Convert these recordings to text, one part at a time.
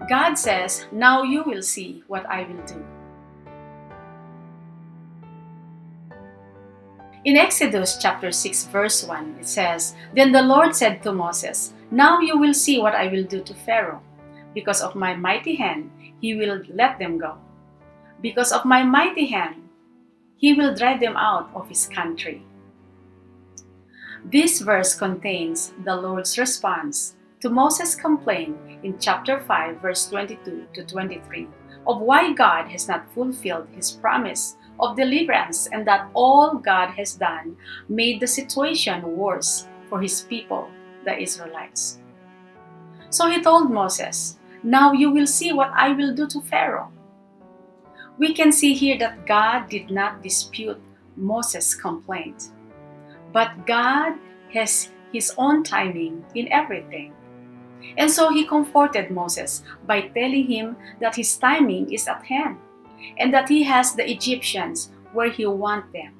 God says, "Now you will see what I will do." In Exodus chapter 6 verse 1, it says, "Then the Lord said to Moses, 'Now you will see what I will do to Pharaoh. Because of my mighty hand, he will let them go. Because of my mighty hand, he will drive them out of his country.'" This verse contains the Lord's response to Moses' complaint in chapter 5 verse 22 to 23 of why God has not fulfilled his promise of deliverance, and that all God has done made the situation worse for his people, the Israelites. So he told Moses, "Now you will see what I will do to Pharaoh." We can see here that God did not dispute Moses' complaint, but God has his own timing in everything. And so he comforted Moses by telling him that his timing is at hand and that he has the Egyptians where he wants them.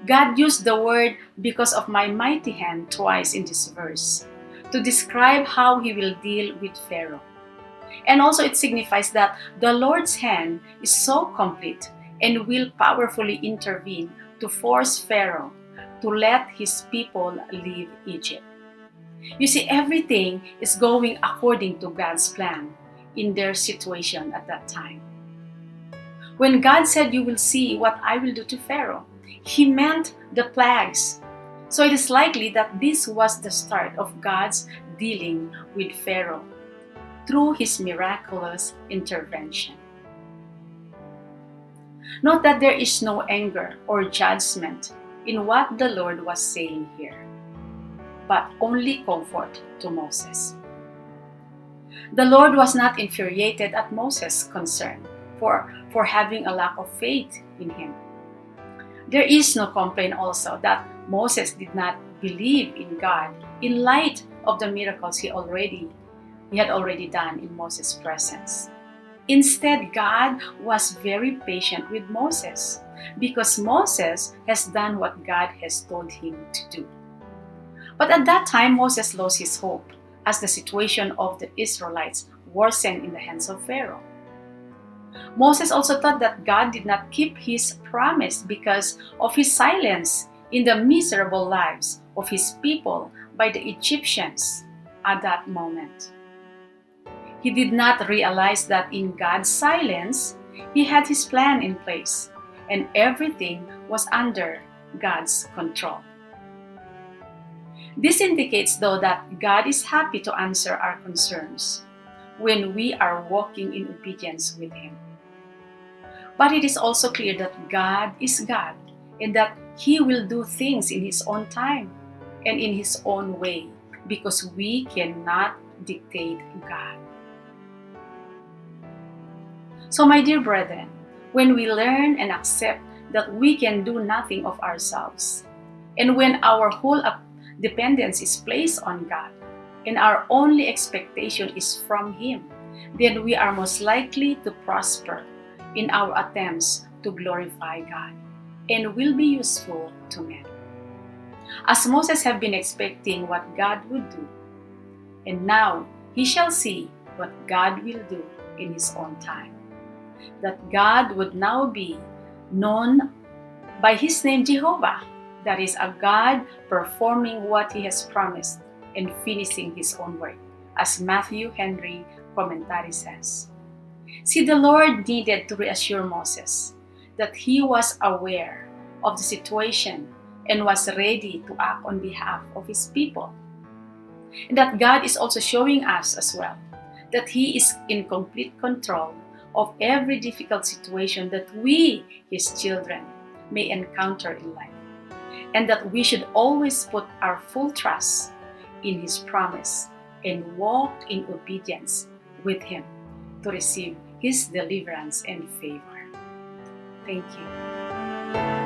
God used the word "because of my mighty hand" twice in this verse to describe how he will deal with Pharaoh. And also it signifies that the Lord's hand is so complete and will powerfully intervene to force Pharaoh to let his people leave Egypt. You see, everything is going according to God's plan in their situation at that time. When God said, "You will see what I will do to Pharaoh," he meant the plagues. So it is likely that this was the start of God's dealing with Pharaoh through his miraculous intervention. Note that there is no anger or judgment in what the Lord was saying here, but only comfort to Moses. The Lord was not infuriated at Moses' concern for having a lack of faith in him. There is no complaint also that Moses did not believe in God in light of the miracles he had already done in Moses' presence. Instead, God was very patient with Moses because Moses has done what God has told him to do. But at that time, Moses lost his hope as the situation of the Israelites worsened in the hands of Pharaoh. Moses also thought that God did not keep his promise because of his silence in the miserable lives of his people by the Egyptians at that moment. He did not realize that in God's silence, he had his plan in place and everything was under God's control. This indicates, though, that God is happy to answer our concerns when we are walking in obedience with him. But it is also clear that God is God and that he will do things in his own time and in his own way because we cannot dictate God. So, my dear brethren, when we learn and accept that we can do nothing of ourselves, and when our whole dependence is placed on God, and our only expectation is from him, then we are most likely to prosper in our attempts to glorify God and will be useful to men. As Moses have been expecting what God would do, and now he shall see what God will do in his own time. That God would now be known by his name Jehovah, that is a God performing what he has promised and finishing his own work, as Matthew Henry commentary says. See, the Lord needed to reassure Moses that he was aware of the situation and was ready to act on behalf of his people. And that God is also showing us as well that he is in complete control of every difficult situation that we, his children, may encounter in life, and that we should always put our full trust in his promise and walk in obedience with him to receive his deliverance and favor. Thank you.